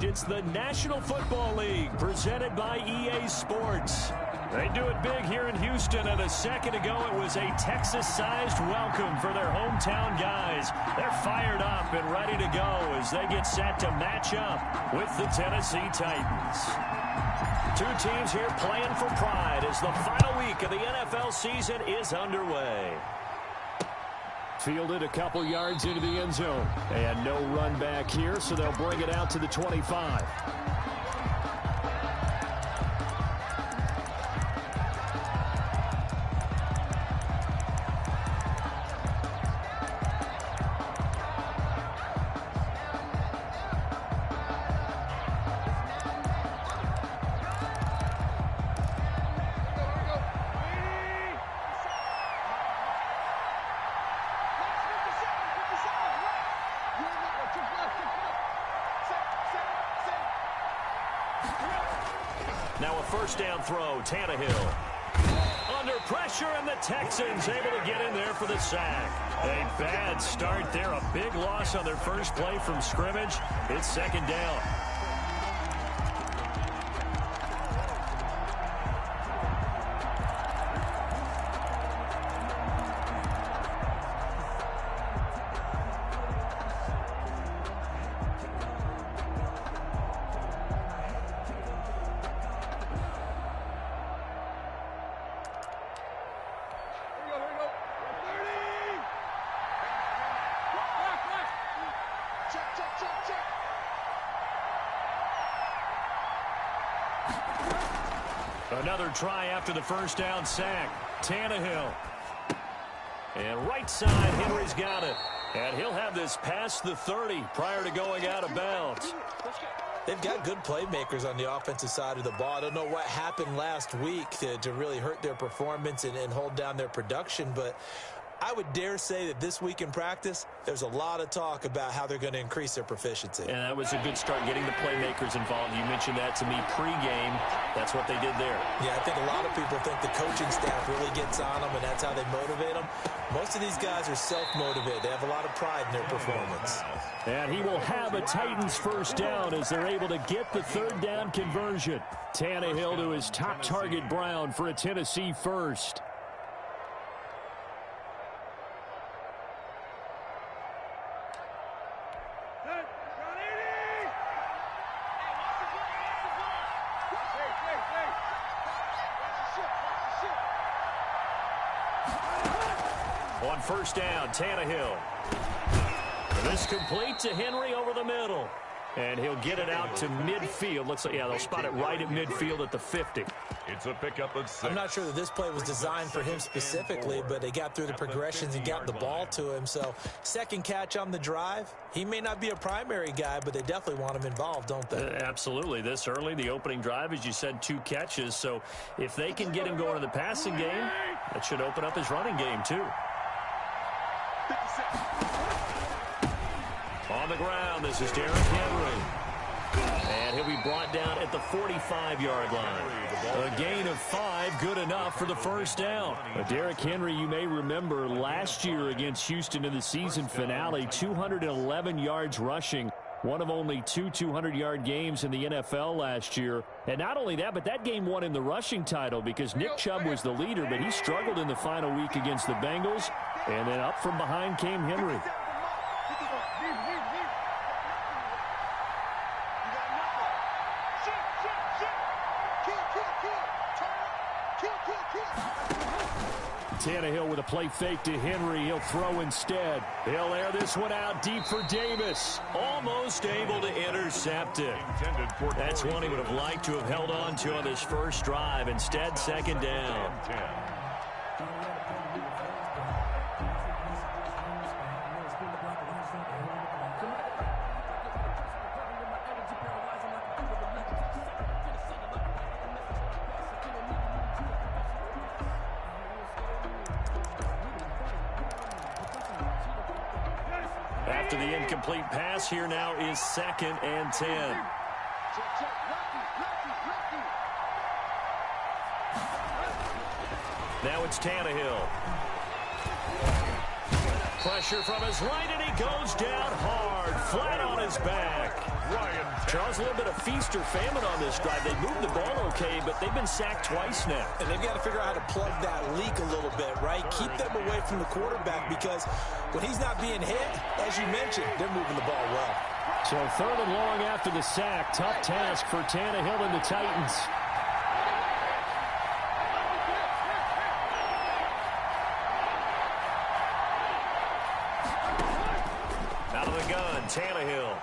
next. It's the National Football League presented by EA Sports. They do it big here in Houston, and a second ago it was a Texas-sized welcome for their hometown guys. They're fired up and ready to go as they get set to match up with the Tennessee Titans. Two teams here playing for pride as the final week of the NFL season is underway. Fielded a couple yards into the end zone. And no run back here, so they'll bring it out to the 25. Now a first down throw, Tannehill. Under pressure, and the Texans able to get in there for the sack. A bad start there, a big loss on their first play from scrimmage. It's second down. Another try after the first down sack. Tannehill. And right side, Henry's got it. And he'll have this past the 30 prior to going out of bounds. They've got good playmakers on the offensive side of the ball. I don't know what happened last week to really hurt their performance and hold down their production, but I would dare say that this week in practice, there's a lot of talk about how they're going to increase their proficiency. And that was a good start, getting the playmakers involved. You mentioned that to me pregame. That's what they did there. Yeah, I think a lot of people think the coaching staff really gets on them, and that's how they motivate them. Most of these guys are self-motivated. They have a lot of pride in their performance. And he will have a Titans first down as they're able to get the third down conversion. Tannehill to his top target, Brown, for a Tennessee first. On first down, Tannehill. This complete to Henry over the middle. And he'll get it out to midfield. Looks like, yeah, they'll spot it right at midfield at the 50. It's a pickup of 6. I'm not sure that this play was designed for him specifically, but they got through the progressions and got the ball to him. So second catch on the drive. He may not be a primary guy, but they definitely want him involved, don't they? Absolutely. This early, the opening drive, as you said, 2 catches. So if they can get him going in the passing game, that should open up his running game too. On the ground, this is Derrick Henry. And he'll be brought down at the 45-yard line. A gain of 5, good enough for the first down. Derrick Henry, you may remember last year against Houston in the season finale, 211 yards rushing. One of only 2 200-yard games in the NFL last year. And not only that, but that game won him the rushing title because Nick Chubb was the leader, but he struggled in the final week against the Bengals. And then up from behind came Henry. Tannehill with a play fake to Henry. He'll throw instead. He'll air this one out deep for Davis. Almost able to intercept it. That's one he would have liked to have held on to on this first drive. Instead, second down. After the incomplete pass, here now is 2nd and 10. Now it's Tannehill. Pressure from his right, and he goes down hard, flat on his back. Charles, a little bit of feast or famine on this drive. They moved the ball okay, but they've been sacked twice now. And they've got to figure out how to plug that leak a little bit, right? Keep them away from the quarterback because when he's not being hit, as you mentioned, they're moving the ball well. So 3rd and long after the sack. Tough task for Tannehill and the Titans. Out of the gun, Tannehill.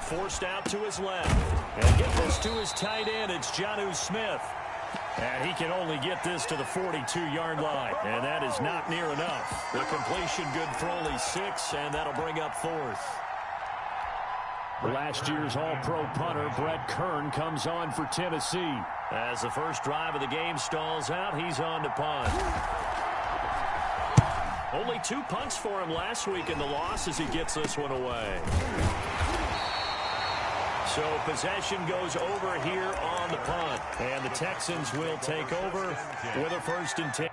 Forced out to his left. And get this to his tight end. It's Jonnu Smith. And he can only get this to the 42-yard line. And that is not near enough. The completion good for only 6, and that'll bring up 4th. Last year's All-Pro punter, Brett Kern, comes on for Tennessee. As the first drive of the game stalls out, he's on to punt. Only 2 punts for him last week in the loss as he gets this one away. So possession goes over here on the punt. And the Texans will take over with a 1st and 10.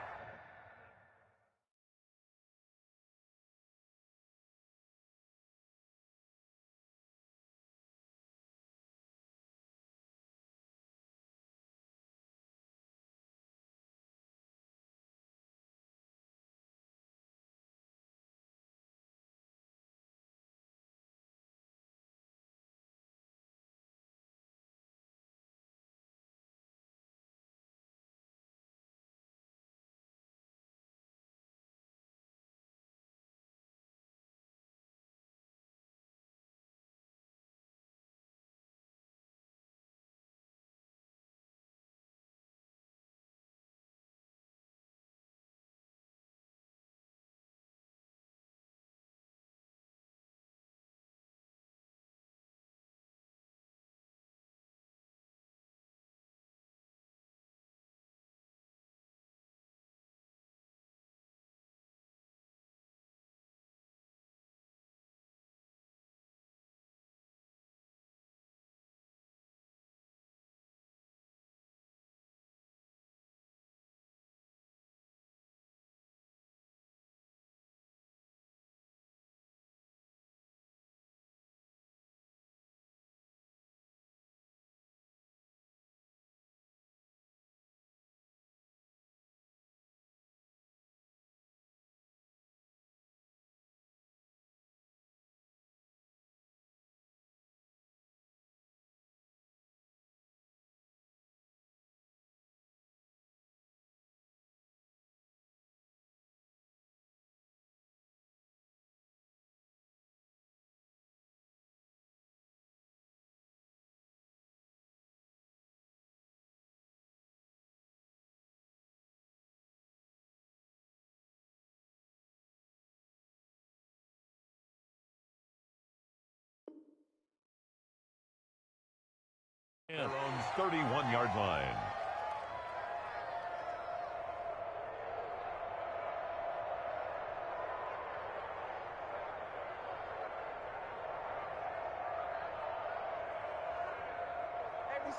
Their own 31-yard line.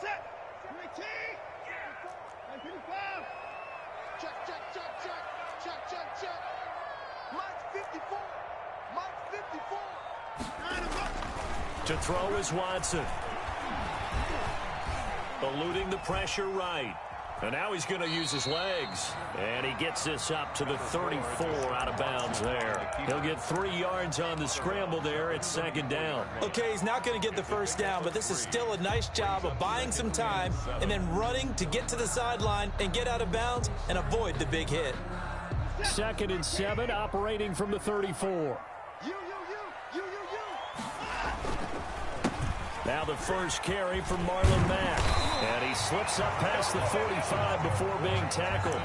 Set. 20. 55. Check. Mike's 54. Mike's 54. To throw is Watson. Eluding the pressure right. And now he's going to use his legs. And he gets this up to the 34 out of bounds there. He'll get 3 yards on the scramble there. It's 2nd down. Okay, he's not going to get the first down, but this is still a nice job of buying some time and then running to get to the sideline and get out of bounds and avoid the big hit. 2nd and 7, operating from the 34. Now the first carry from Marlon Mack. And he slips up past the 45 before being tackled.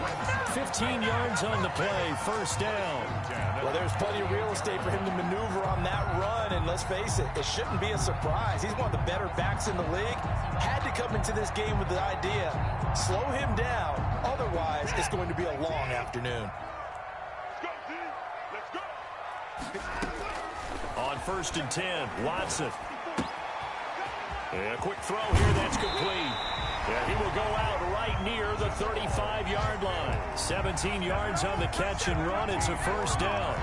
15 yards on the play, 1st down. Well, there's plenty of real estate for him to maneuver on that run. And let's face it, it shouldn't be a surprise. He's one of the better backs in the league. Had to come into this game with the idea, slow him down. Otherwise, it's going to be a long afternoon. On 1st and 10, Watson. A quick throw here, that's complete. Yeah, he will go out right near the 35-yard line. 17 yards on the catch and run. It's a 1st down.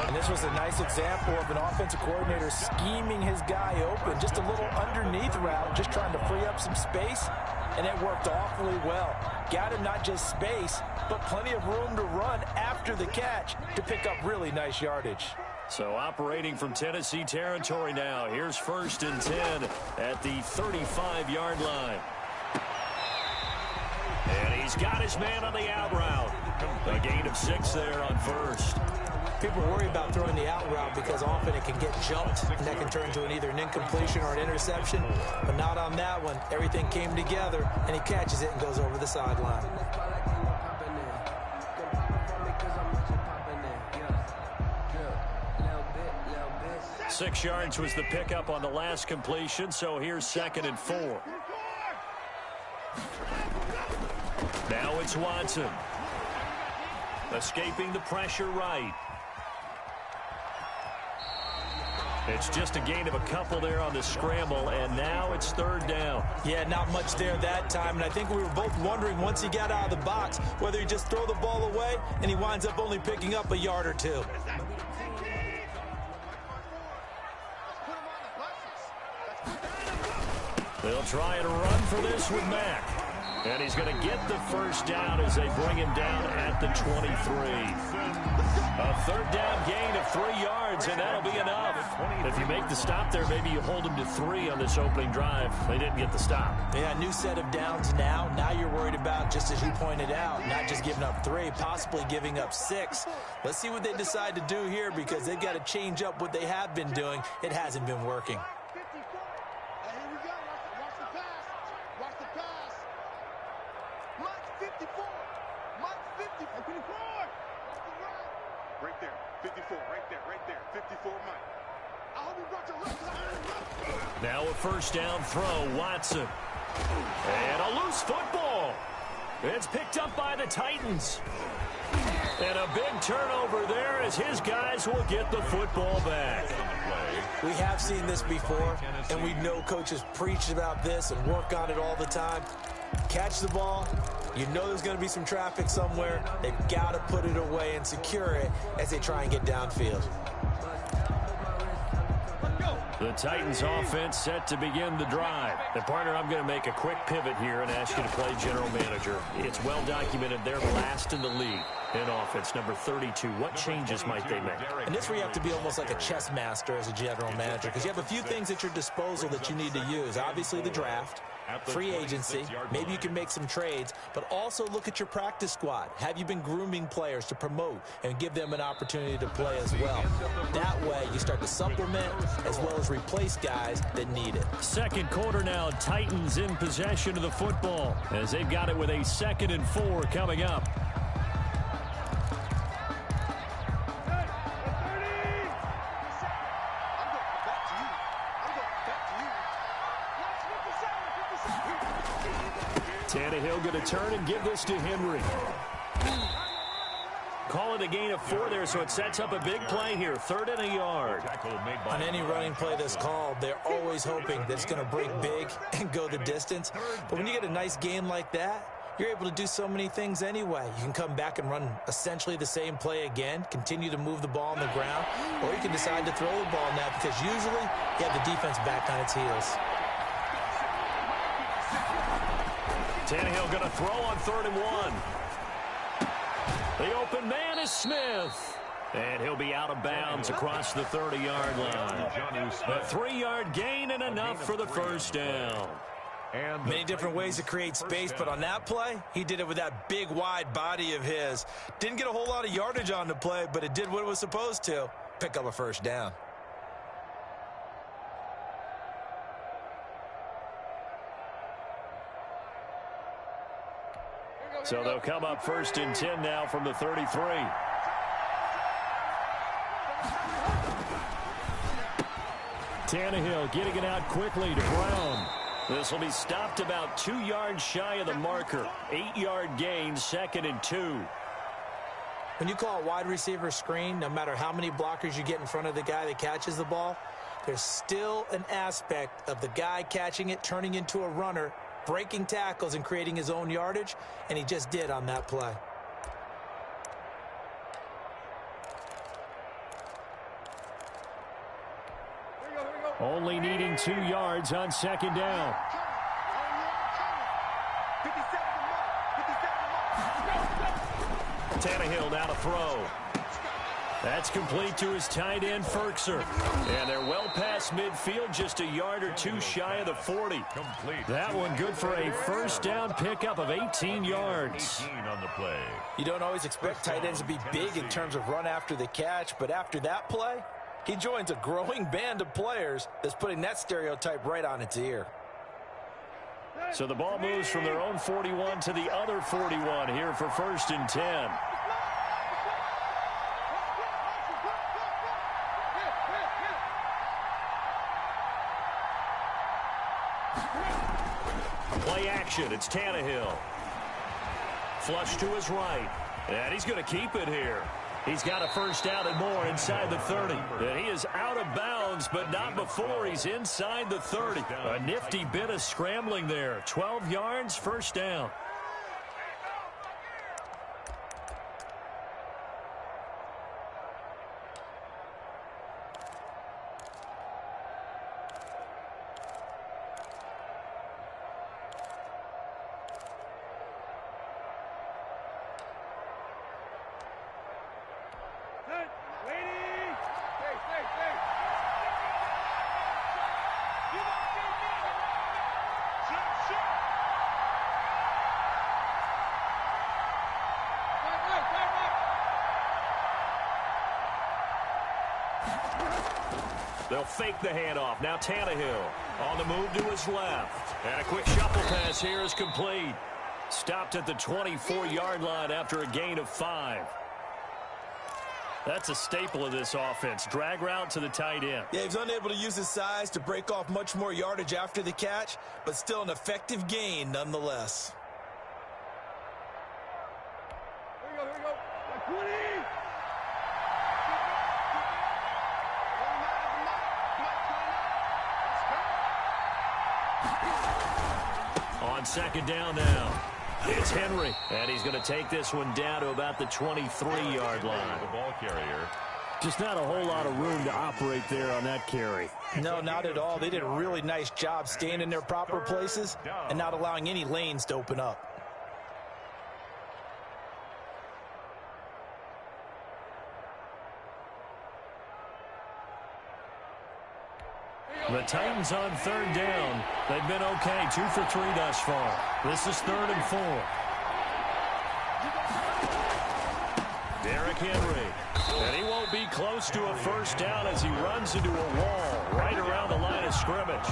And this was a nice example of an offensive coordinator scheming his guy open. Just a little underneath route, just trying to free up some space, and it worked awfully well. Got him not just space, but plenty of room to run after the catch to pick up really nice yardage. So operating from Tennessee territory now. Here's 1st and 10 at the 35-yard line. And he's got his man on the out route. A gain of 6 there on 1st. People worry about throwing the out route because often it can get jumped, and that can turn into either an incompletion or an interception. But not on that one. Everything came together, and he catches it and goes over the sideline. 6 yards was the pickup on the last completion, so here's 2nd and 4. Now it's Watson. Escaping the pressure right. It's just a gain of a couple there on the scramble, and now it's 3rd down. Yeah, not much there that time, and I think we were both wondering once he got out of the box whether he just throw the ball away, and he winds up only picking up a yard or 2. They'll try and run for this with Mack. And he's going to get the 1st down as they bring him down at the 23. A 3rd down gain of 3 yards, and that'll be enough. If you make the stop there, maybe you hold them to 3 on this opening drive. They didn't get the stop. Yeah, new set of downs now. Now you're worried about, just as you pointed out, not just giving up 3, possibly giving up 6. Let's see what they decide to do here because they've got to change up what they have been doing. It hasn't been working. Right there, 54, right there, 54, Mike. I hope you brought your left. Now a 1st down throw, Watson. And a loose football. It's picked up by the Titans. And a big turnover there as his guys will get the football back. We have seen this before, and we know coaches preach about this and work on it all the time. Catch the ball. You know there's going to be some traffic somewhere. They've got to put it away and secure it as they try and get downfield. The Titans offense set to begin the drive. And partner, I'm going to make a quick pivot here and ask you to play general manager. It's well documented they're last in the league in offense, number 32. What changes might they make? And this where you have to be almost like a chess master as a general manager because you have a few things at your disposal that you need to use. Obviously the draft, free agency, maybe you can make some trades, but also look at your practice squad. Have you been grooming players to promote and give them an opportunity to play as well? That way you start to supplement as well as replace guys that need it. 2nd quarter now, Titans in possession of the football as they've got it with a 2nd and 4 coming up. Tannehill going to turn and give this to Henry. Call it a gain of 4 there, so it sets up a big play here. 3rd and a yard. On any running play that's called, they're always hoping that it's going to break big and go the distance. But when you get a nice game like that, you're able to do so many things anyway. You can come back and run essentially the same play again, continue to move the ball on the ground, or you can decide to throw the ball now because usually you have the defense back on its heels. Tannehill going to throw on 3rd and 1. The open man is Smith. And he'll be out of bounds across the 30-yard line. A 3-yard gain and enough for the 1st down. Many different ways to create space, but on that play, he did it with that big, wide body of his. Didn't get a whole lot of yardage on the play, but it did what it was supposed to. Pick up a 1st down. So they'll come up 1st and 10 now from the 33. Tannehill getting it out quickly to Brown. This will be stopped about 2 yards shy of the marker. 8-yard gain, 2nd and 2. When you call a wide receiver screen, no matter how many blockers you get in front of the guy that catches the ball, there's still an aspect of the guy catching it, turning into a runner, breaking tackles and creating his own yardage, and he just did on that play. Only needing 2 yards on second down. Tannehill now to throw. That's complete to his tight end, Ferkser. And they're well past midfield, just a yard or two shy of the 40. That one good for a first down pickup of 18 yards. On the play. You don't always expect tight ends to be big in terms of run after the catch, but after that play, he joins a growing band of players that's putting that stereotype right on its ear. So the ball moves from their own 41 to the other 41 here for 1st and 10. Play action. It's Tannehill. Flush to his right. And he's going to keep it here. He's got a first down and more inside the 30. And he is out of bounds, but not before he's inside the 30. A nifty bit of scrambling there. 12 yards, first down. They'll fake the handoff. Now Tannehill on the move to his left. And a quick shuffle pass here is complete. Stopped at the 24-yard line after a gain of 5. That's a staple of this offense. Drag route to the tight end. Yeah, he's unable to use his size to break off much more yardage after the catch, but still an effective gain nonetheless. Here we go. Like 20. On second down now, it's Henry, and he's going to take this one down to about the 23-yard line. The ball carrier. Just not a whole lot of room to operate there on that carry. No, not at all. They did a really nice job staying in their proper places and not allowing any lanes to open up. The Titans on third down. They've been okay, 2 for 3 thus far. This is 3rd and 4. Derrick Henry. And he won't be close to a first down as he runs into a wall right around the line of scrimmage.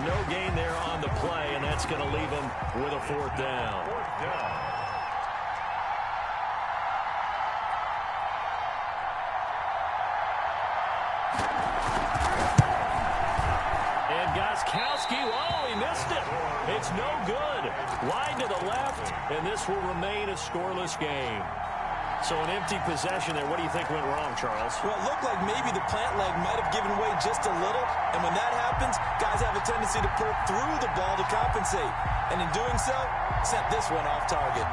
No gain there on the play, and that's going to leave him with a 4th down. Gostkowski, oh, he missed it. It's no good. Wide to the left, and this will remain a scoreless game. So an empty possession there. What do you think went wrong, Charles? Well, it looked like maybe the plant leg might have given way just a little, and when that happens, guys have a tendency to pull through the ball to compensate, and in doing so, sent this one off target.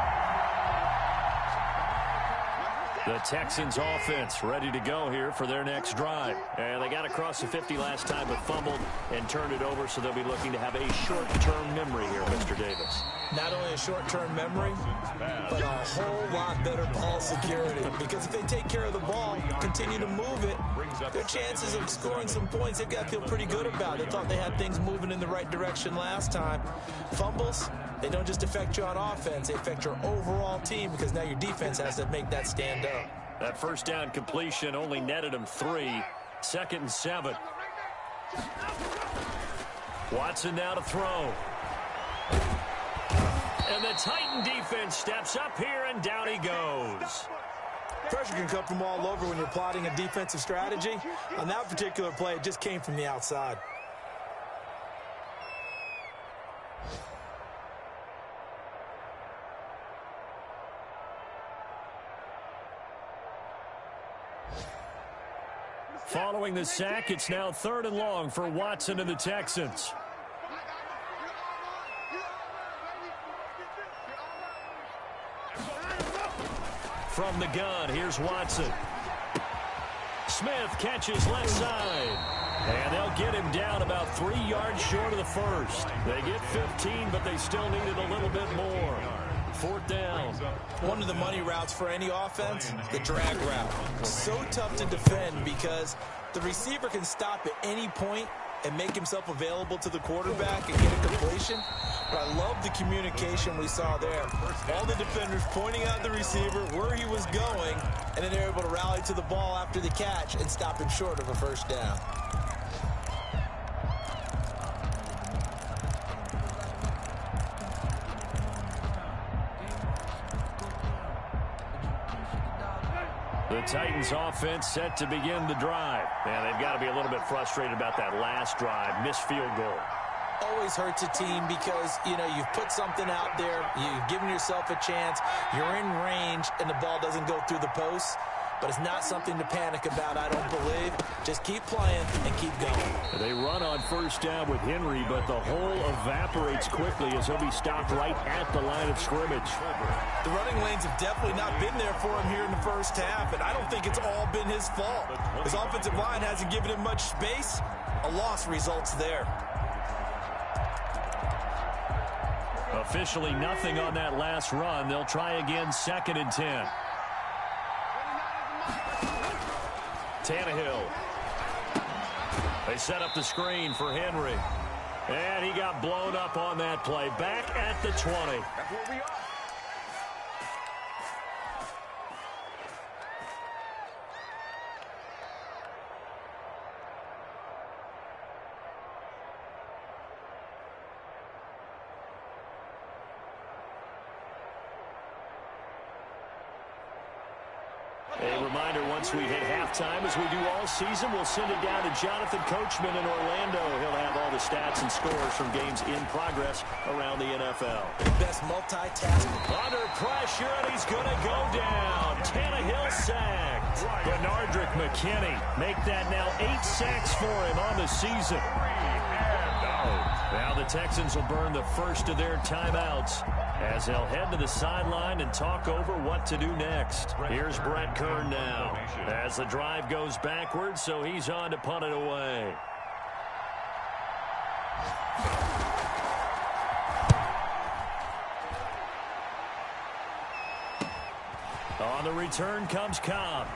The Texans offense ready to go here for their next drive. And they got across the 50 last time but fumbled and turned it over, so they'll be looking to have a short-term memory here, Mr. Davis. Not only a short-term memory, but a whole lot better ball security. Because if they take care of the ball, continue to move it, their chances of scoring some points, they've got to feel pretty good about. They thought they had things moving in the right direction last time. Fumbles, they don't just affect you on offense, they affect your overall team because now your defense has to make that stand up. That first down completion only netted him 3. 2nd and 7. Watson now to throw. And the Titan defense steps up here, and down he goes. Pressure can come from all over when you're plotting a defensive strategy. On that particular play, it just came from the outside. Following the sack, it's now 3rd and long for Watson and the Texans. From the gun, here's Watson. Smith catches left side. And they'll get him down about 3 yards short of the first. They get 15, but they still needed a little bit more. 4th down. One of the money routes for any offense, the drag route. So tough to defend because the receiver can stop at any point and make himself available to the quarterback and get a completion. But I love the communication we saw there. All the defenders pointing out the receiver, where he was going, and then they're able to rally to the ball after the catch and stop him short of a first down. The Titans offense set to begin the drive. And they've got to be a little bit frustrated about that last drive, missed field goal. Always hurts a team because, you know, you've put something out there, you've given yourself a chance, you're in range, and the ball doesn't go through the posts. But it's not something to panic about, I don't believe. Just keep playing and keep going. They run on first down with Henry, but the hole evaporates quickly as he'll be stopped right at the line of scrimmage. The running lanes have definitely not been there for him here in the first half, and I don't think it's all been his fault. His offensive line hasn't given him much space. A loss results there. Officially nothing on that last run. They'll try again, 2nd and 10. Tannehill. They set up the screen for Henry. And he got blown up on that play. Back at the 20. That's where we are. A reminder, once we hit halftime, as we do all season, we'll send it down to Jonathan Coachman in Orlando. He'll have all the stats and scores from games in progress around the NFL. Best multitasker. Under pressure, and he's going to go down. Tannehill sacked. Bernardrick McKinney make that now 8 sacks for him on the season. Now the Texans will burn the first of their timeouts as they'll head to the sideline and talk over what to do next. Here's Brett Kern now as the drive goes backwards, so he's on to punt it away. On the return comes Cobb.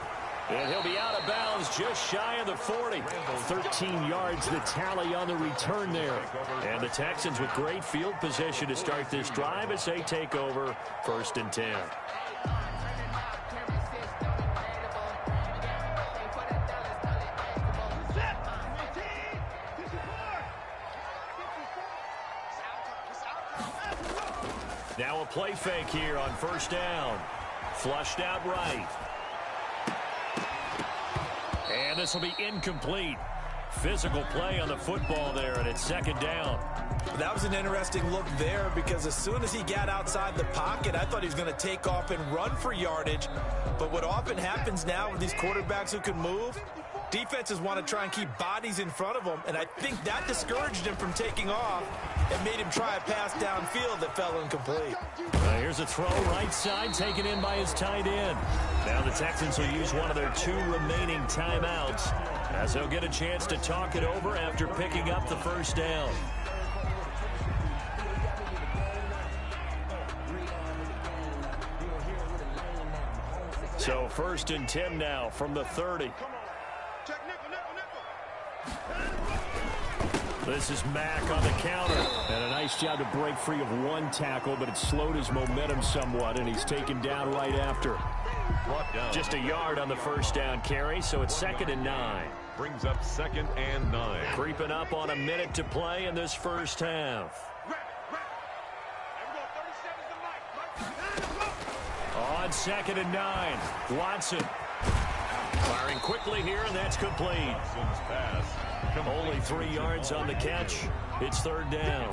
And he'll be out of bounds just shy of the 40. 13 yards the tally on the return there. And the Texans with great field position to start this drive as they take over 1st and 10. Now a play fake here on 1st down. Flushed out right. And this will be incomplete. Physical play on the football there, and it's 2nd down. That was an interesting look there because as soon as he got outside the pocket, I thought he was going to take off and run for yardage. But what often happens now with these quarterbacks who can move, defenses want to try and keep bodies in front of them, and I think that discouraged him from taking off and made him try a pass downfield that fell incomplete. Here's a throw right side taken in by his tight end. Now the Texans will use one of their 2 remaining timeouts as they'll get a chance to talk it over after picking up the 1st down. So 1st and 10 now from the 30. This is Mack on the counter. And a nice job to break free of 1 tackle, but it slowed his momentum somewhat, and he's taken down right after. Just a yard on the 1st down carry, so it's 2nd and 9. Brings up 2nd and 9. Creeping up on a minute to play in this first half. On 2nd and 9, Watson. Firing quickly here, and that's complete. Only 3 yards on the catch. It's 3rd down.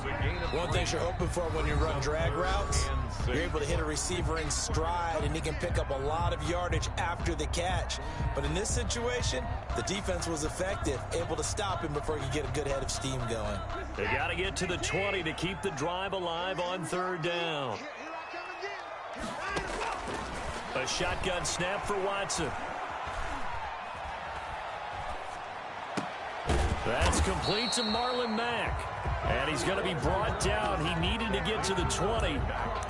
One thing you're hoping for when you run drag routes, you're able to hit a receiver in stride, and he can pick up a lot of yardage after the catch. But in this situation, the defense was effective, able to stop him before he could get a good head of steam going. They got to get to the 20 to keep the drive alive on 3rd down. A shotgun snap for Watson. That's complete to Marlon Mack. And he's going to be brought down. He needed to get to the 20,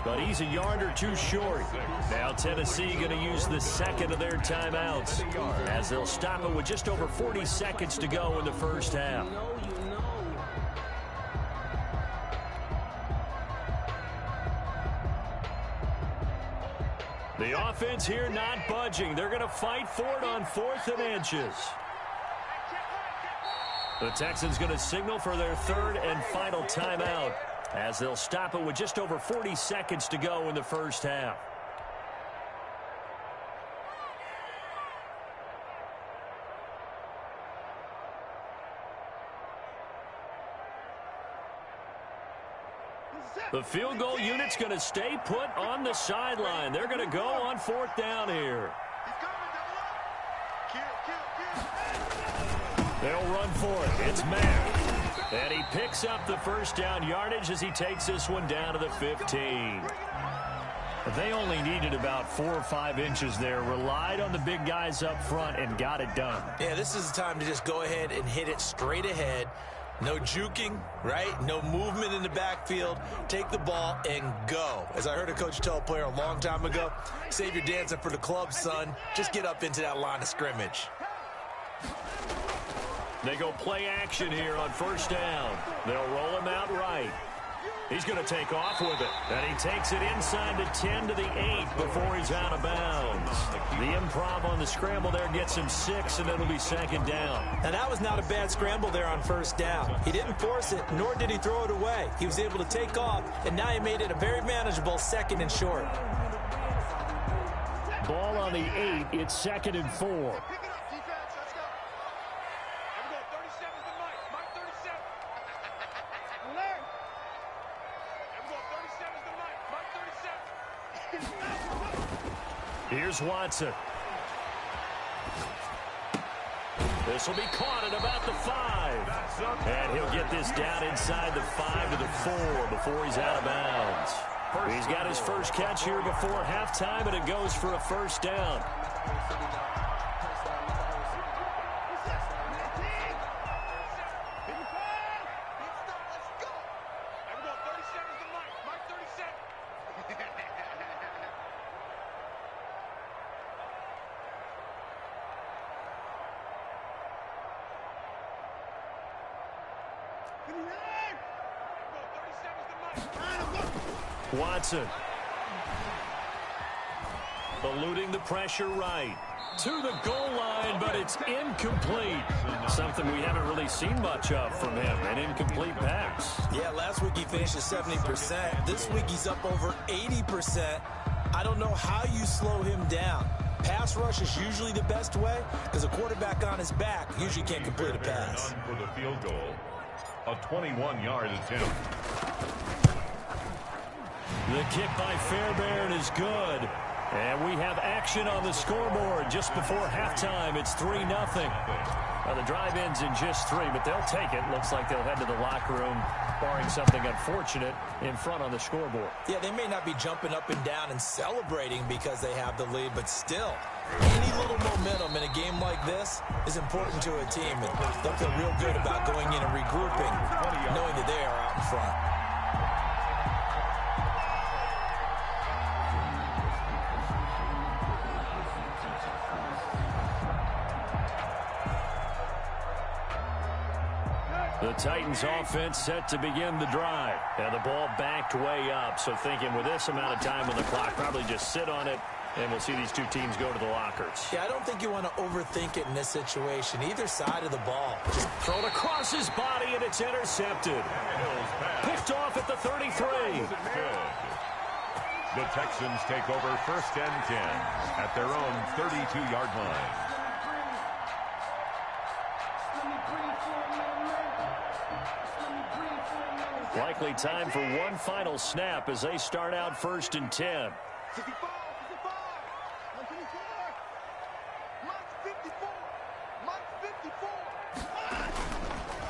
but he's a yard or two short. Now Tennessee going to use the second of their timeouts as they'll stop it with just over 40 seconds to go in the first half. The offense here not budging. They're going to fight for it on 4th and inches. The Texans going to signal for their third and final timeout as they'll stop it with just over 40 seconds to go in the first half. The field goal unit's going to stay put on the sideline. They're going to go on 4th down here. They'll run for it. It's Mack. And he picks up the first down yardage as he takes this one down to the 15. They only needed about 4 or 5 inches there. Relied on the big guys up front and got it done. Yeah, this is the time to just go ahead and hit it straight ahead. No juking, right? No movement in the backfield. Take the ball and go. As I heard a coach tell a player a long time ago, save your dancing for the club, son. Just get up into that line of scrimmage. They go play action here on first down. They'll roll him out right. He's going to take off with it. And he takes it inside the 10 to the 8 before he's out of bounds. The improv on the scramble there gets him 6, and it'll be second down. Now, that was not a bad scramble there on first down. He didn't force it, nor did he throw it away. He was able to take off, and now he made it a very manageable 2nd and short. Ball on the 8. It's 2nd and 4. Here's Watson. This will be caught at about the 5. And he'll get this down inside the 5 to the 4 before he's out of bounds. He's got his first catch here before halftime, and it goes for a first down. Watson. Eluding the pressure right. To the goal line, but it's incomplete. Something we haven't really seen much of from him, an incomplete pass. Yeah, last week he finished at 70%. This week he's up over 80%. I don't know how you slow him down. Pass rush is usually the best way because a quarterback on his back usually can't complete a pass. For the field goal, a 21-yard attempt. The kick by Fairbairn is good. And we have action on the scoreboard just before halftime. It's 3-0. Now, the drive ends in just 3, but they'll take it. Looks like they'll head to the locker room, barring something unfortunate in front on the scoreboard. Yeah, they may not be jumping up and down and celebrating because they have the lead, but still, any little momentum in a game like this is important to a team. And they'll feel real good about going in and regrouping, knowing that they are out in front. The Titans offense set to begin the drive. And the ball backed way up. So thinking with this amount of time on the clock, probably just sit on it, and we'll see these two teams go to the lockers. Yeah, I don't think you want to overthink it in this situation. Either side of the ball. Just thrown across his body, and it's intercepted. Picked off at the 33. The Texans take over 1st and 10 at their own 32-yard line. Likely time for one final snap as they start out 1st and 10. 55, 55, 124, Mike 54,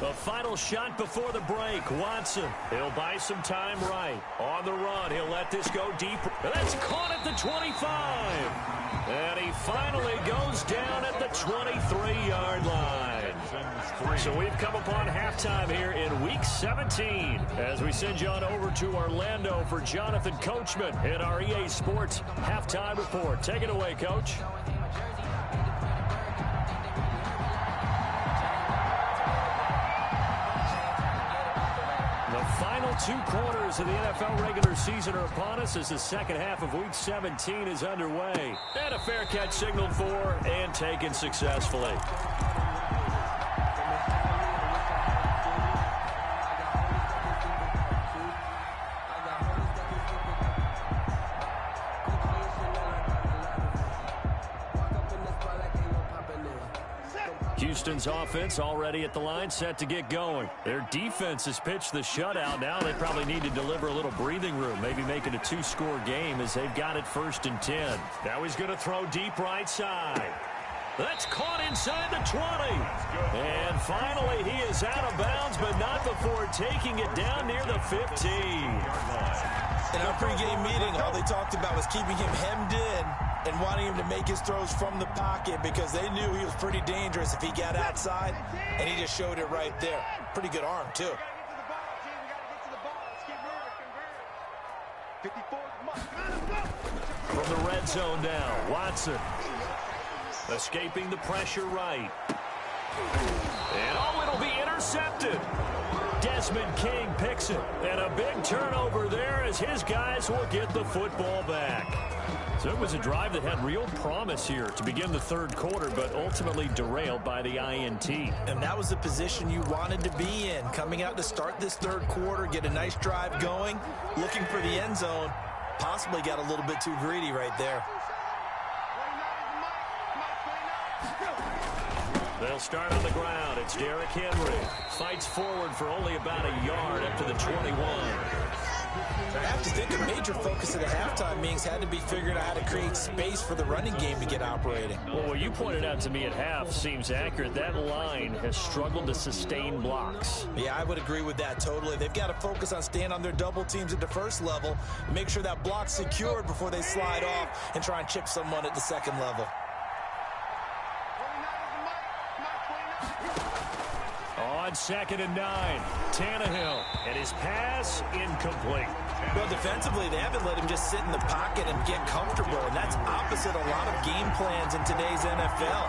The final shot before the break. Watson, he'll buy some time right. On the run, he'll let this go deep. That's caught at the 25. And he finally goes down at the 23-yard line. So we've come upon halftime here in Week 17 as we send you on over to Orlando for Jonathan Coachman in our EA Sports Halftime Report. Take it away, Coach. The final 2 quarters of the NFL regular season are upon us as the second half of Week 17 is underway. And a fair catch signaled for and taken successfully. Houston's offense already at the line, set to get going. Their defense has pitched the shutout. Now they probably need to deliver a little breathing room, maybe make it a 2-score game as they've got it 1st and 10. Now he's going to throw deep right side. That's caught inside the 20. And finally, he is out of bounds, but not before taking it down near the 15. In our pregame meeting, all they talked about was keeping him hemmed in and wanting him to make his throws from the pocket because they knew he was pretty dangerous if he got outside, and he just showed it right there. Pretty good arm, too. From the red zone now, Watson. Escaping the pressure right. And it'll be intercepted. Desmond King picks it. And a big turnover there as his guys will get the football back. So it was a drive that had real promise here to begin the 3rd quarter, but ultimately derailed by the INT. And that was the position you wanted to be in. Coming out to start this 3rd quarter, get a nice drive going, looking for the end zone. Possibly got a little bit too greedy right there. They'll start on the ground. It's Derrick Henry. Fights forward for only about a yard up to the 21. I have to think a major focus of the halftime meetings had to be figuring out how to create space for the running game to get operating. Well, what you pointed out to me at half seems accurate. That line has struggled to sustain blocks. Yeah, I would agree with that totally. They've got to focus on staying on their double teams at the 1st level, make sure that block's secured before they slide off and try and chip someone at the 2nd level. On 2nd and 9, Tannehill, and his pass incomplete. Well, defensively, they haven't let him just sit in the pocket and get comfortable, and that's opposite a lot of game plans in today's NFL.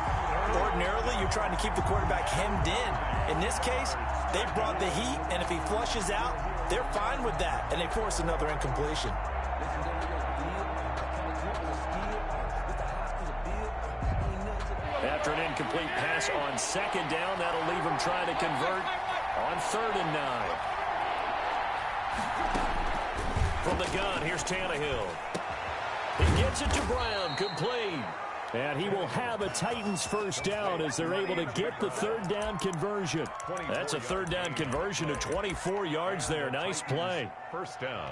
Ordinarily, you're trying to keep the quarterback hemmed in. In this case, they brought the heat, and if he flushes out, they're fine with that, and they force another incompletion. After an incomplete pass on 2nd down, that'll leave him trying to convert on 3rd and 9. From the gun, here's Tannehill. He gets it to Brown, complete. And he will have a Titans 1st down as they're able to get the 3rd down conversion. That's a 3rd down conversion of 24 yards there. Nice play. 1st down.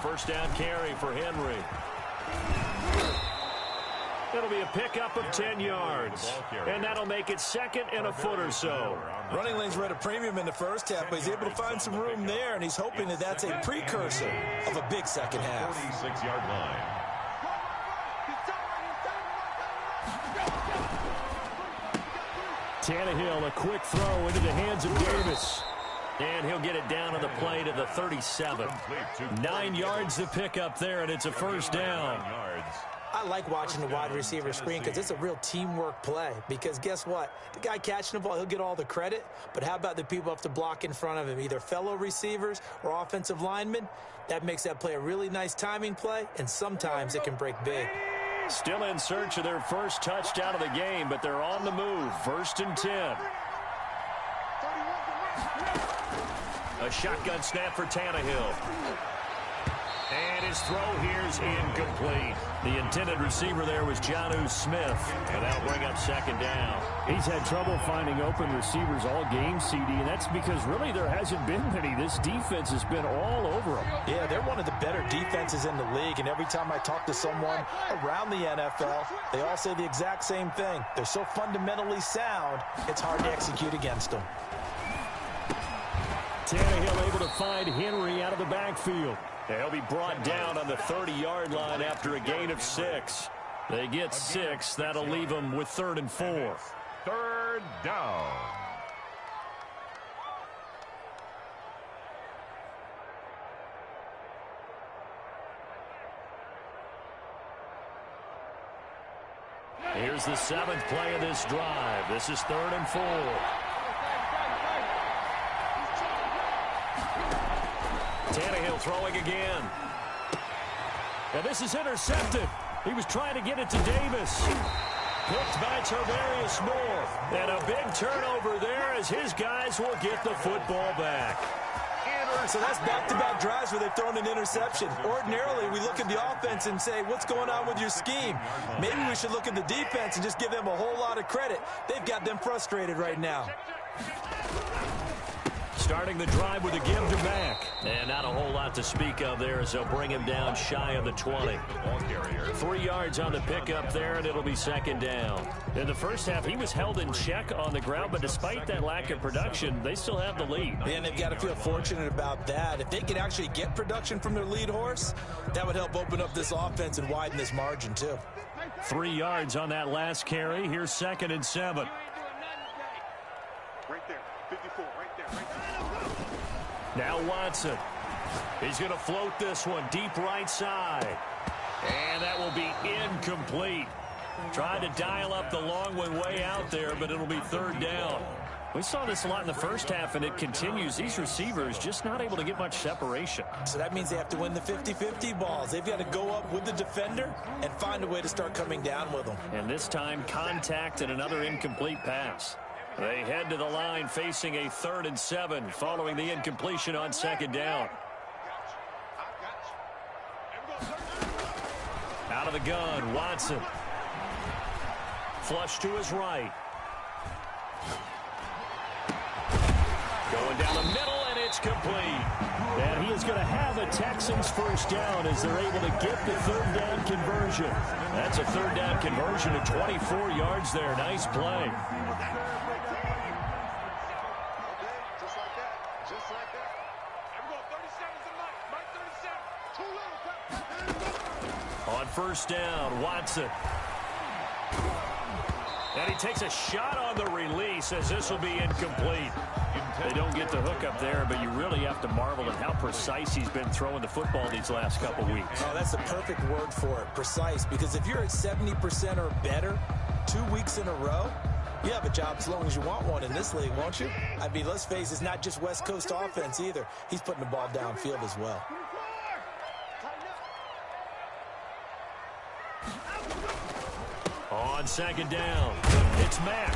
First down carry for Henry. It'll be a pickup of 10 yards. And that'll make it 2nd and a foot or so. Running lanes were at a premium in the 1st half, but he's able to find some room there, and he's hoping that that's a precursor of a big 2nd half. 46-yard line. Tannehill, a quick throw into the hands of Davis. And he'll get it down on the play to the 37. 9 yards to pick up there, and it's a 1st down. I like watching the wide receiver screen because it's a real teamwork play. Because guess what? The guy catching the ball, he'll get all the credit. But how about the people who have to block in front of him, either fellow receivers or offensive linemen? That makes that play a really nice timing play, and sometimes it can break big. Still in search of their 1st touchdown of the game, but they're on the move. 1st and 10. A shotgun snap for Tannehill. And And his throw here's incomplete. The intended receiver there was Jonnu Smith. And that'll bring up second down. He's had trouble finding open receivers all game, CD, and that's because really there hasn't been many. This defense has been all over them. Yeah, they're one of the better defenses in the league, and every time I talk to someone around the NFL, they all say the exact same thing. They're so fundamentally sound, it's hard to execute against them. Tannehill able to find Henry out of the backfield. He'll be brought down on the 30-yard line after a gain of 6. They get 6. That'll leave them with 3rd and 4. Third down. Here's the 7th play of this drive. This is 3rd and 4. Tannehill throwing again. And this is intercepted. He was trying to get it to Davis. Picked by Tarvarius Moore. And a big turnover there as his guys will get the football back. So that's back-to-back drives where they've thrown an interception. Ordinarily, we look at the offense and say, what's going on with your scheme? Maybe we should look at the defense and just give them a whole lot of credit. They've got them frustrated right now. Starting the drive with a give to Mack. And not a whole lot to speak of there as they'll bring him down shy of the 20. 3 yards on the pickup there, and it'll be second down. In the first half, he was held in check on the ground, but despite that lack of production, they still have the lead. And they've got to feel fortunate about that. If they could actually get production from their lead horse, that would help open up this offense and widen this margin, too. 3 yards on that last carry. Here's 2nd and 7. Right there. 54, right there. Now Watson. He's going to float this one deep right side. And that will be incomplete. Tried to dial up the long one way out there, but it'll be 3rd down. We saw this a lot in the first half, and it continues. These receivers just not able to get much separation. So that means they have to win the 50-50 balls. They've got to go up with the defender and find a way to start coming down with them. And this time, contact and another incomplete pass. They head to the line facing a 3rd and 7 following the incompletion on 2nd down. Out of the gun, Watson. Flush to his right. Going down the middle, and it's complete. And he is going to have a Texans first down as they're able to get the 3rd down conversion. That's a 3rd down conversion to 24 yards there. Nice play. On first down, Watson. And he takes a shot on the release as this will be incomplete. They don't get the hook up there, but you really have to marvel at how precise he's been throwing the football these last couple weeks. Oh, that's the perfect word for it, precise, because if you're at 70% or better 2 weeks in a row, you have a job as long as you want one in this league, won't you? I mean, let's face it, it's not just West Coast offense either. He's putting the ball downfield as well. On 2nd down, it's Mack.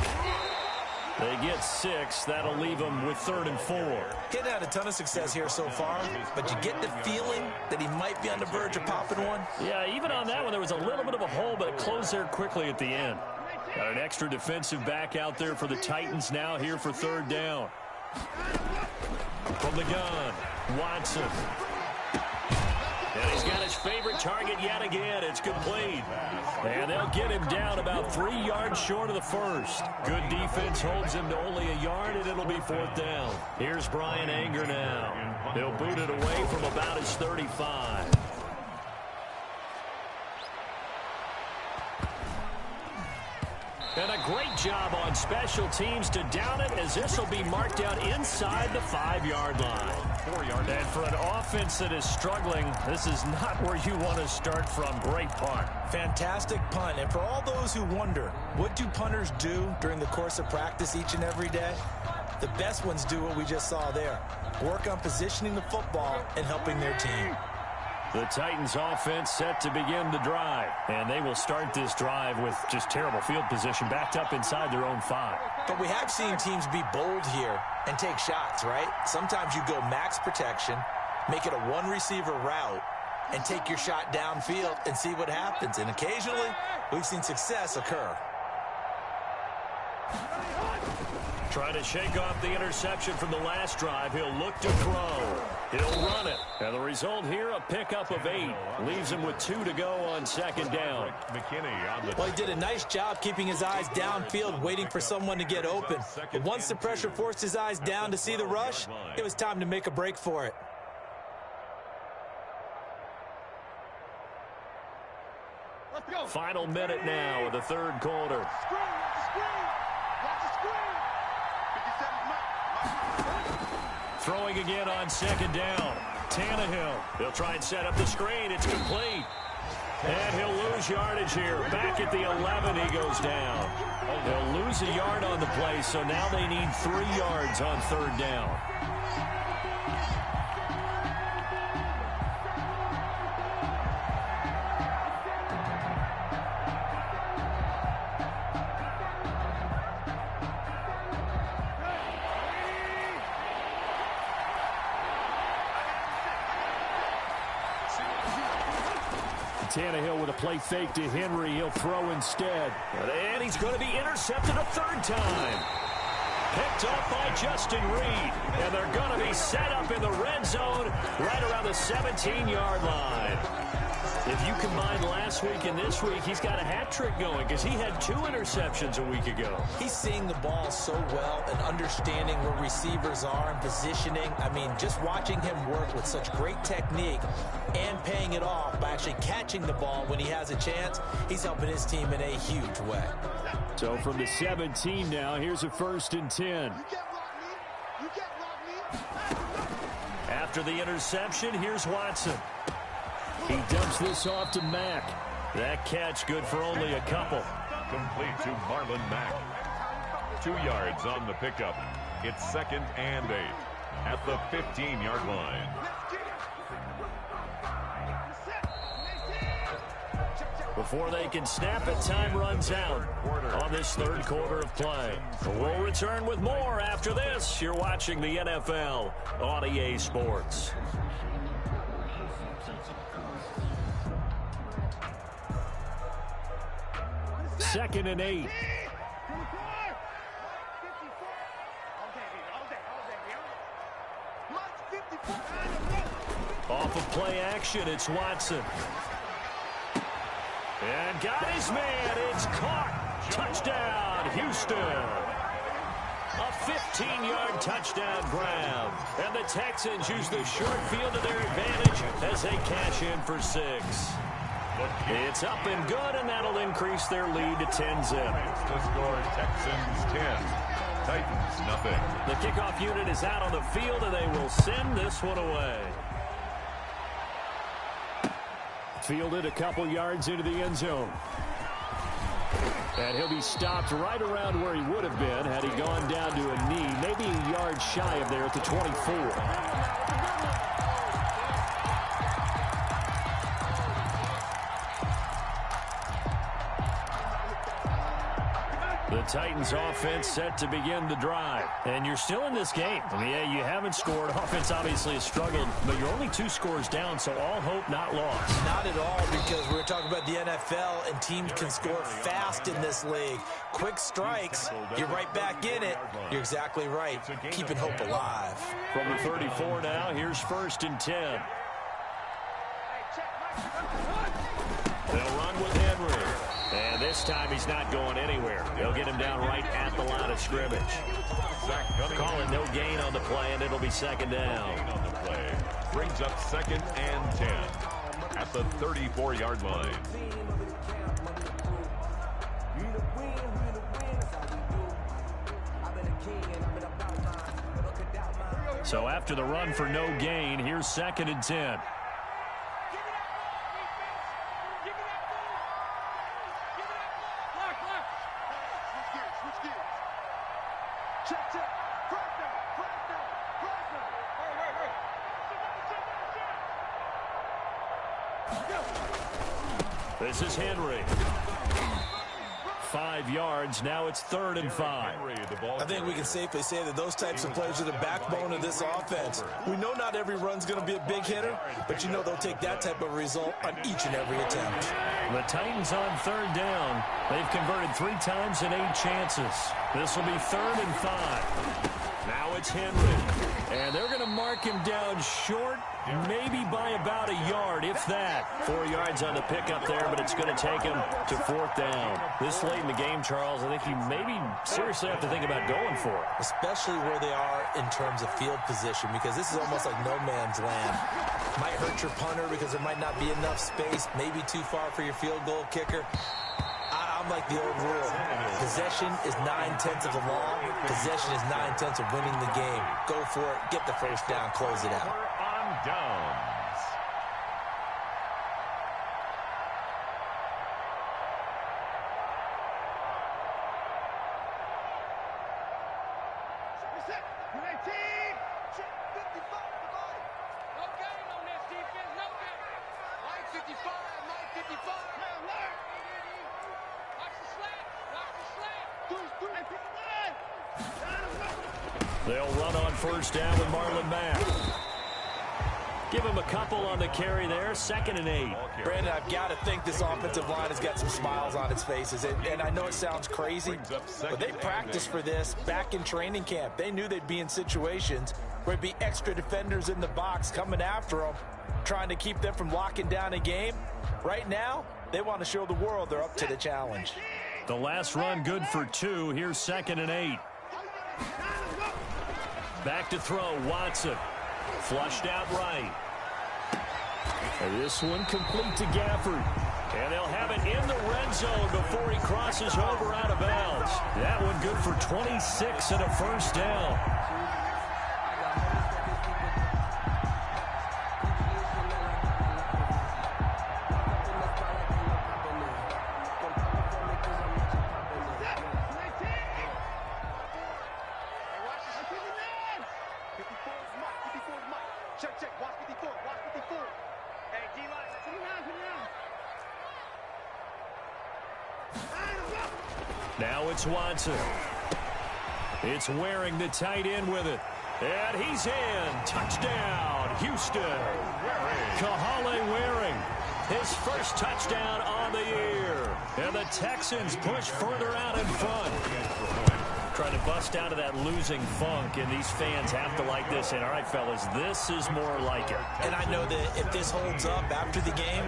They get 6. That'll leave them with 3rd and 4. He's had a ton of success here so far, but you get the feeling that he might be on the verge of popping one. Yeah, even on that one, there was a little bit of a hole, but it closed there quickly at the end. Got an extra defensive back out there for the Titans now here for 3rd down. From the gun, Watson. And he's got his favorite target yet again. It's complete. And they'll get him down about 3 yards short of the first. Good defense holds him to only a yard, and it'll be 4th down. Here's Brian Anger now. He'll boot it away from about his 35. And a great job on special teams to down it, as this will be marked out inside the 5-yard line. 4 yards. And for an offense that is struggling, this is not where you want to start from. Great punt. Fantastic punt. And for all those who wonder, what do punters do during the course of practice each and every day? The best ones do what we just saw there. Work on positioning the football and helping their team. The Titans offense set to begin the drive. And they will start this drive with just terrible field position, backed up inside their own 5. But we have seen teams be bold here and take shots, right? Sometimes you go max protection, make it a one-receiver route, and take your shot downfield and see what happens. And occasionally, we've seen success occur. Trying to shake off the interception from the last drive. He'll look to throw. He'll run it. And the result here, a pickup of 8. Leaves him with 2 to go on second down. Well, he did a nice job keeping his eyes downfield, waiting for someone to get open. But once the pressure forced his eyes down to see the rush, it was time to make a break for it. Final minute now of the third quarter. Throwing again on second down. Tannehill. He'll try and set up the screen. It's complete. And he'll lose yardage here. Back at the 11, he goes down. They'll lose a yard on the play, so now they need 3 yards on third down. Tannehill with a play fake to Henry. He'll throw instead. And he's going to be intercepted a third time. Picked up by Justin Reed. And they're going to be set up in the red zone right around the 17-yard line. If you combine last week and this week, he's got a hat trick going because he had 2 interceptions a week ago. He's seeing the ball so well and understanding where receivers are and positioning. I mean, just watching him work with such great technique and paying it off by actually catching the ball when he has a chance, he's helping his team in a huge way. So from the 17 now, here's a 1st and 10. After the interception, here's Watson. He dumps this off to Mack. That catch good for only a couple. Complete to Marlon Mack. 2 yards on the pickup. It's 2nd and 8 at the 15-yard line. Before they can snap it, time runs out on this third quarter of play. We'll return with more after this. You're watching the NFL on EA Sports. Second and 8. Off of play action, it's Watson. And got his man. It's caught. Touchdown, Houston. A 15-yard touchdown grab. And the Texans use the short field to their advantage as they cash in for 6. It's up and good, and that'll increase their lead to 10-zip. The score, Texans 10, Titans nothing. The kickoff unit is out on the field, and they will send this one away. Fielded a couple yards into the end zone. And he'll be stopped right around where he would have been had he gone down to a knee, maybe a yard shy of there at the 24. The Titans offense set to begin the drive. And you're still in this game. I mean, yeah, you haven't scored. Offense obviously has struggled, but you're only 2 scores down, so all hope not lost. Not at all, because we're talking about the NFL, and teams can score fast in this league. Quick strikes, you're right back in it. You're exactly right. Keeping hope alive. From the 34 now, here's 1st and 10. They'll run with Henry. And this time he's not going anywhere. They'll get him down right at the line of scrimmage. Call it no gain on the play, and it'll be 2nd down. On the play brings up 2nd and 10 at the 34-yard line. So after the run for no gain, here's 2nd and 10. This is Henry. 5 yards. Now it's 3rd and 5. I think we can safely say that those types of plays are the backbone of this offense. We know not every run's going to be a big hitter, but you know they'll take that type of result on each and every attempt. The Titans on 3rd down. They've converted 3 times in 8 chances. This will be 3rd and 5. Now it's Henry. And they're going to mark him down short, maybe by about a yard, if that. 4 yards on the pickup there, but it's going to take him to 4th down. This late in the game, Charles, I think you maybe seriously have to think about going for it. Especially where they are in terms of field position, because this is almost like no man's land. Might hurt your punter because there might not be enough space, maybe too far for your field goal kicker. I'm like the old rule. Possession is 9/10 of the law. Possession is 9/10 of winning the game. Go for it. Get the first down. Close it out. On downs. No game on this defense. No game. Mike 55. Mike 55. Watch the slap. Watch the slap. They'll run on 1st down with Marlon Mack. Give him a couple on the carry there. 2nd and 8. Brandon, I've got to think this offensive line has got some smiles on its faces. And I know it sounds crazy, but they practiced for this back in training camp. They knew they'd be in situations where there'd be extra defenders in the box coming after them, trying to keep them from locking down a game. Right now, they want to show the world they're up to the challenge. The last run good for 2. Here's 2nd and 8. Back to throw, Watson. Flushed out right. And this one complete to Gafford. And they'll have it in the red zone before he crosses over out of bounds. That one good for 26 and a 1st down. Now it's Watson. It's Waring, the tight end, with it. And he's in. Touchdown, Houston. Kahale Waring, his first touchdown on the year. And the Texans push further out in front. Trying to bust out of that losing funk, and these fans have to like this. And all right, fellas, this is more like it. And I know that if this holds up after the game,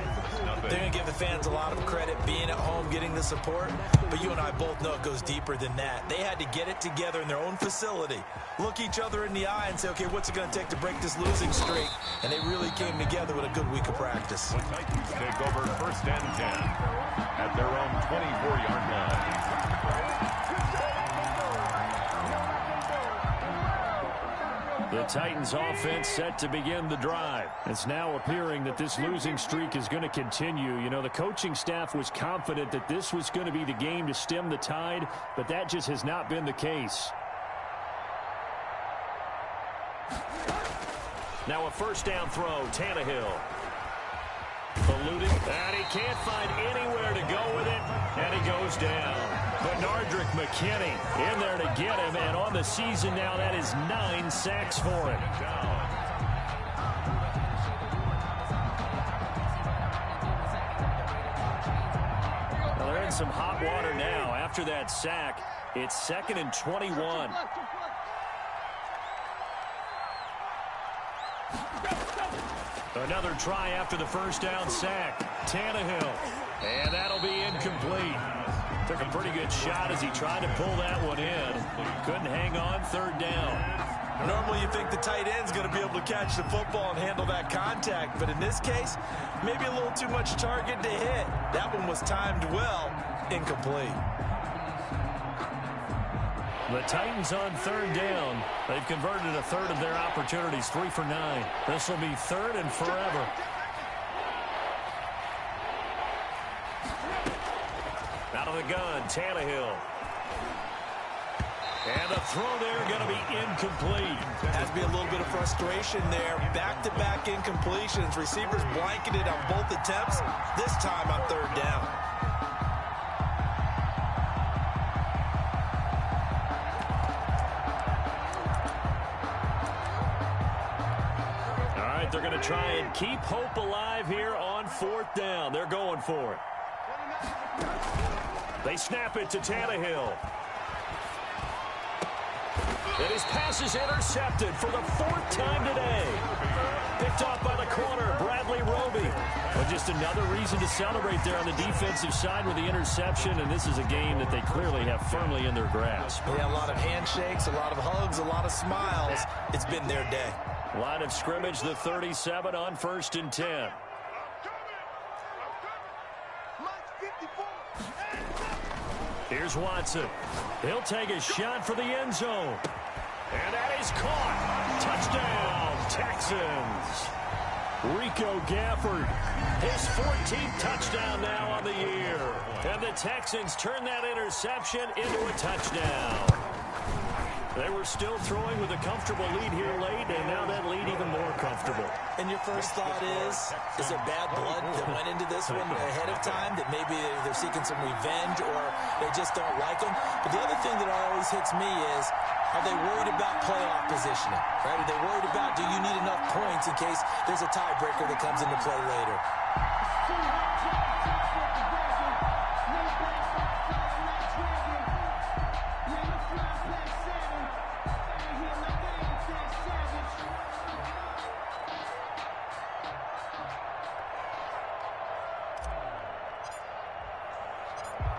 they're going to give the fans a lot of credit being at home, getting the support. But you and I both know it goes deeper than that. They had to get it together in their own facility, look each other in the eye and say, okay, what's it going to take to break this losing streak? And they really came together with a good week of practice. The Titans take over 1st and 10 at their own 24-yard line. The Titans offense set to begin the drive. It's now appearing that this losing streak is going to continue. You know, the coaching staff was confident that this was going to be the game to stem the tide, but that just has not been the case. Now a 1st down throw, Tannehill. Eluding, and he can't find anywhere to go with it, and he goes down. Benardrick McKinney in there to get him, and on the season now, that is 9 sacks for him. Well, they're in some hot water now. After that sack, it's 2nd and 21. Another try after the 1st down sack. Tannehill. And that'll be incomplete. Took a pretty good shot as he tried to pull that one in. Couldn't hang on. 3rd down. Normally you think the tight end's going to be able to catch the football and handle that contact. But in this case, maybe a little too much target to hit. That one was timed well. Incomplete. The Titans on 3rd down. They've converted a 1/3 of their opportunities, 3 for 9. This will be 3rd and forever. Out of the gun, Tannehill. And the throw there going to be incomplete. Has to be a little bit of frustration there. Back-to-back incompletions. Receivers blanketed on both attempts. This time on 3rd down. they're going to try and keep hope alive here on 4th down. They're going for it. They snap it to Tannehill. And his pass is intercepted for the 4th time today. Picked off by the corner, Bradley Roby. Well, just another reason to celebrate there on the defensive side with the interception, and this is a game that they clearly have firmly in their grasp. Yeah, a lot of handshakes, a lot of hugs, a lot of smiles. It's been their day. Line of scrimmage, the 37 on 1st and 10. Here's Watson. He'll take a shot for the end zone. And that is caught. Touchdown, Texans. Rico Gafford, his 14th touchdown now on the year. And the Texans turn that interception into a touchdown. They were still throwing with a comfortable lead here late, and now that lead even more comfortable. And your first thought is there bad blood that went into this one ahead of time, that maybe they're seeking some revenge or they just don't like them? But the other thing that always hits me is, are they worried about playoff positioning? Right? Are they worried about, do you need enough points in case there's a tiebreaker that comes into play later?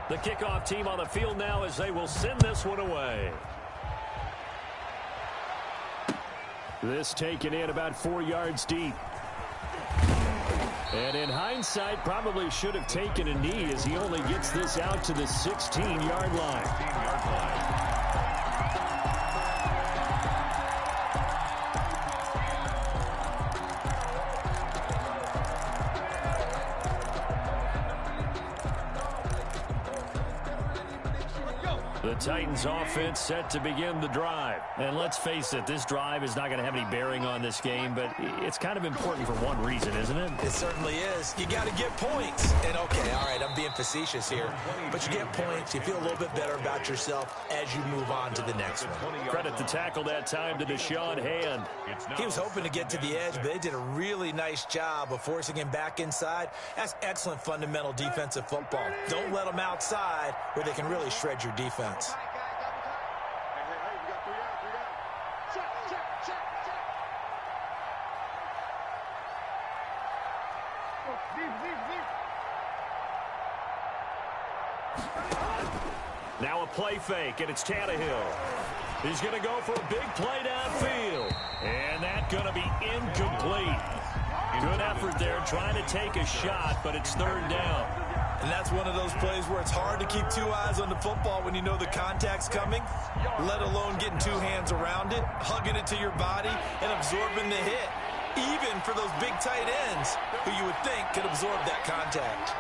The kickoff team on the field now as they will send this one away. This taken in about 4 yards deep. And in hindsight, probably should have taken a knee as he only gets this out to the 16-yard line. The Titans offense set to begin the drive. And let's face it, this drive is not going to have any bearing on this game, but it's kind of important for one reason, isn't it? It certainly is. You got to get points. And okay, all right, I'm being facetious here, but you get points. You feel a little bit better about yourself as you move on to the next one. Credit the tackle that time to Deshaun Hand. He was hoping to get to the edge, but they did a really nice job of forcing him back inside. That's excellent fundamental defensive football. Don't let them outside where they can really shred your defense. Now a play fake, and it's Tannehill. He's going to go for a big play downfield. And that's going to be incomplete. Good effort there trying to take a shot, but it's 3rd down. And that's one of those plays where it's hard to keep 2 eyes on the football when you know the contact's coming, let alone getting 2 hands around it, hugging it to your body, and absorbing the hit, even for those big tight ends who you would think could absorb that contact.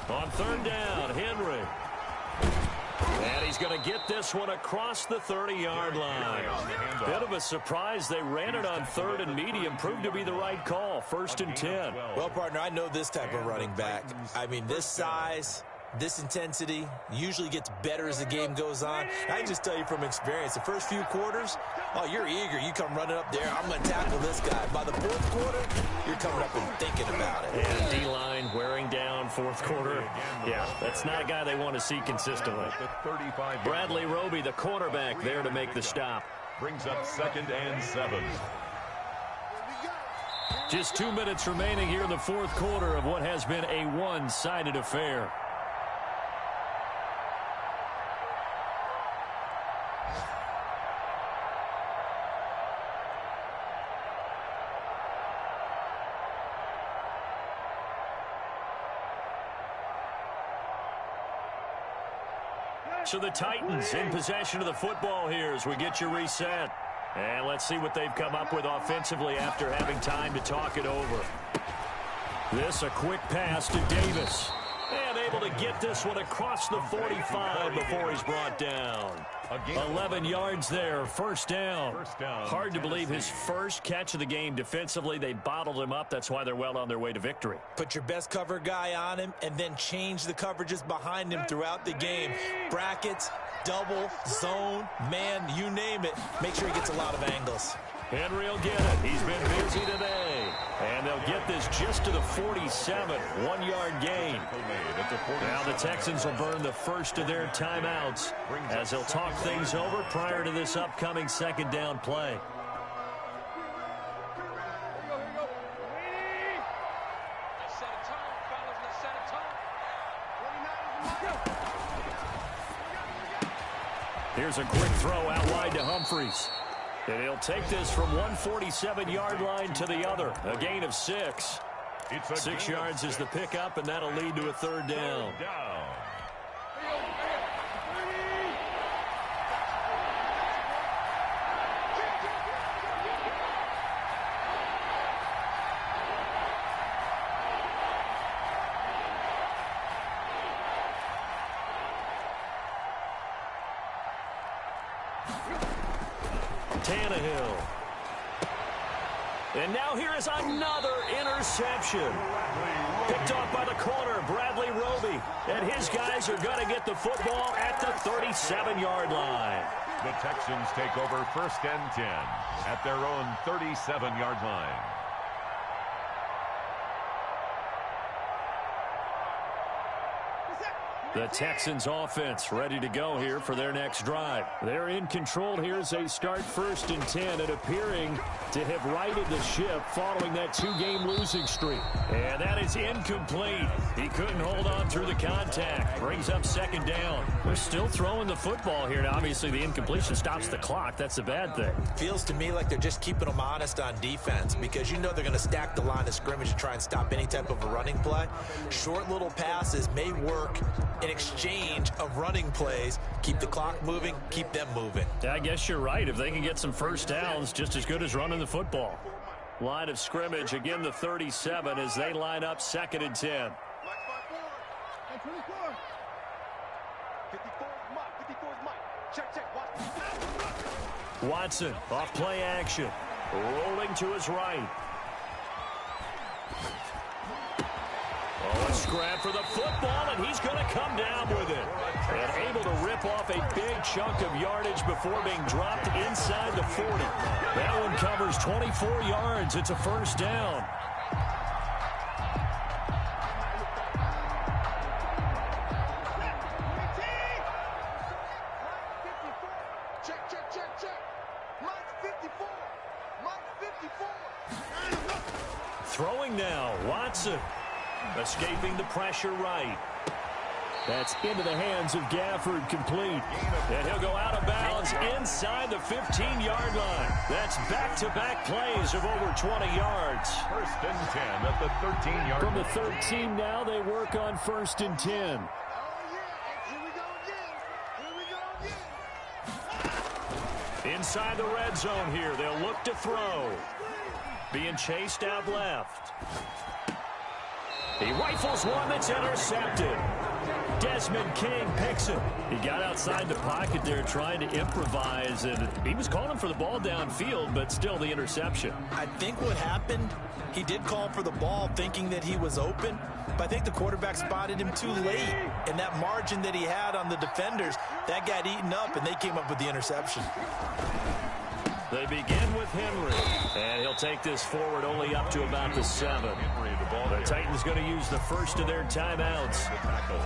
On 3rd down, Henry. And he's going to get this one across the 30-yard line. Bit of a surprise. They ran it on 3rd and medium. Proved to be the right call. 1st and 10. Well, partner, I know this type of running back. I mean, this size, this intensity usually gets better as the game goes on. I can just tell you from experience, the first few quarters, oh, you're eager. You come running up there. I'm going to tackle this guy. By the 4th quarter, you're coming up and thinking about it. And D-line wearing down 4th quarter. Yeah, that's not a guy they want to see consistently. Bradley Roby, the cornerback, there to make the stop. Brings up 2nd and 7. Just 2 minutes remaining here in the 4th quarter of what has been a one-sided affair. So the Titans in possession of the football here as we get you reset. And let's see what they've come up with offensively after having time to talk it over. This a quick pass to Davis. And able to get this one across the 45 before he's brought down. 11 yards there, first down. Hard to believe his first catch of the game defensively. They bottled him up. That's why they're well on their way to victory. Put your best cover guy on him and then change the coverages behind him throughout the game. Brackets, double, zone, man, you name it. Make sure he gets a lot of angles. Henry will get it. He's been busy today. And they'll get this just to the 47. 1 yard gain. Now the Texans will burn the first of their timeouts as they'll talk things over prior to this upcoming second down play. Here's a quick throw out wide to Humphries. And he'll take this from 147-yard line to the other. A gain of 6. 6 yards is the pickup, and that'll lead to a third down. Tannehill. And now here is another interception. Picked off by the corner, Bradley Roby. And his guys are going to get the football at the 37-yard line. The Texans take over first and 10 at their own 37-yard line. The Texans offense ready to go here for their next drive. They're in control here as they start first and 10 and appearing to have righted the ship following that 2-game losing streak. And that is incomplete. He couldn't hold on through the contact. Brings up second down. They're still throwing the football here. Now, obviously, the incompletion stops the clock. That's a bad thing. Feels to me like they're just keeping them honest on defense because you know they're going to stack the line of scrimmage to try and stop any type of a running play. Short little passes may work in exchange of running plays. Keep the clock moving, keep them moving. Yeah, I guess you're right. If they can get some first downs, just as good as running the football. Line of scrimmage, again the 37 as they line up second and 10. Watson off play action. Rolling to his right. Oh, a scrap for the football, and he's going to come down with it. And able to rip off a big chunk of yardage before being dropped inside the 40. That one covers 24 yards. It's a first down. Throwing now, Watson. Escaping the pressure right. That's into the hands of Gafford, complete. And he'll go out of bounds inside the 15-yard line. That's back-to-back plays of over 20 yards. First and 10 at the 13-yard line. From the 13 now, they work on first and 10. Inside the red zone here, they'll look to throw. Being chased out left. He rifles one that's intercepted. Desmond King picks it. He got outside the pocket there trying to improvise, and he was calling for the ball downfield, but still the interception. I think what happened, he did call for the ball thinking that he was open, but I think the quarterback spotted him too late, and that margin that he had on the defenders, that got eaten up, and they came up with the interception. They begin with Henry, and he'll take this forward only up to about the 7. The Titans going to use the first of their timeouts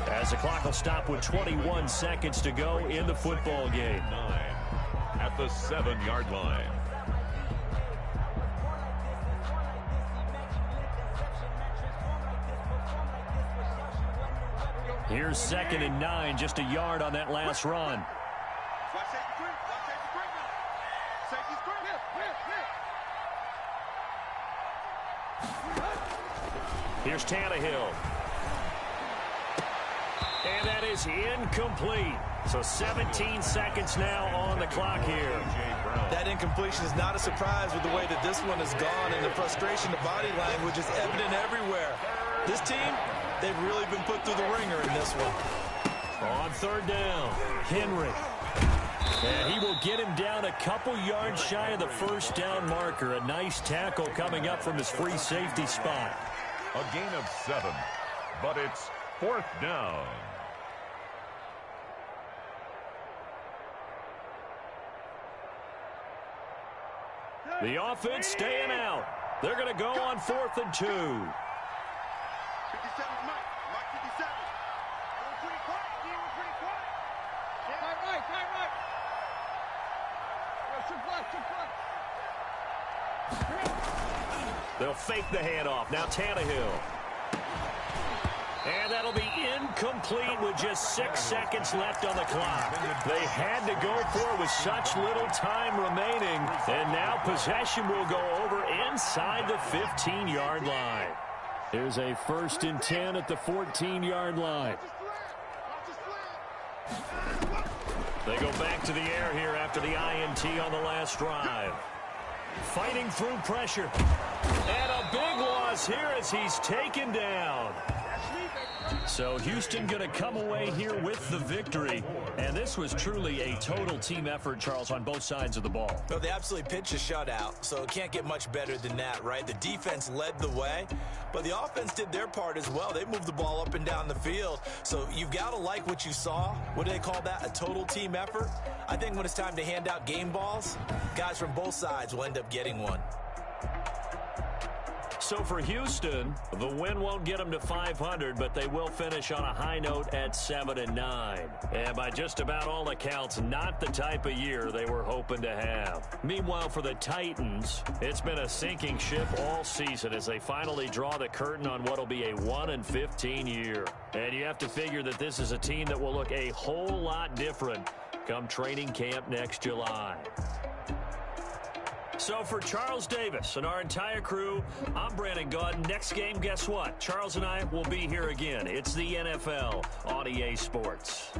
as the clock will stop with 21 seconds to go in the football game. At the 7-yard line. Here's second and 9, just a yard on that last run. Here's Tannehill. And that is incomplete. So 17 seconds now on the clock here. That incompletion is not a surprise with the way that this one has gone, and the frustration, the body language is evident everywhere. This team, they've really been put through the ringer in this one. On third down, Henry. And he will get him down a couple yards shy of the first down marker. A nice tackle coming up from his free safety spot. A gain of 7, but it's 4th down. The offense staying out. They're going to go on 4th and 2. 57 Mike. Mike 57. We're pretty quiet. Yeah, we're pretty quiet. Right. They'll fake the handoff. Now Tannehill. And that'll be incomplete with just 6 seconds left on the clock. They had to go for it with such little time remaining. And now possession will go over inside the 15-yard line. Here's a 1st and 10 at the 14-yard line. They go back to the air here after the INT on the last drive. Fighting through pressure. And a big loss here as he's taken down. So Houston going to come away here with the victory. And this was truly a total team effort, Charles, on both sides of the ball. Well, they absolutely pitched a shutout, so it can't get much better than that, right? The defense led the way, but the offense did their part as well. They moved the ball up and down the field. So you've got to like what you saw. What do they call that? A total team effort? I think when it's time to hand out game balls, guys from both sides will end up getting one. So for Houston, the win won't get them to 500, but they will finish on a high note at 7-9. And by just about all accounts, not the type of year they were hoping to have. Meanwhile, for the Titans, it's been a sinking ship all season as they finally draw the curtain on what will be a 1-15 year. And you have to figure that this is a team that will look a whole lot different come training camp next July. So for Charles Davis and our entire crew, I'm Brandon Gaudin. Next game, guess what? Charles and I will be here again. It's the NFL on EA Sports.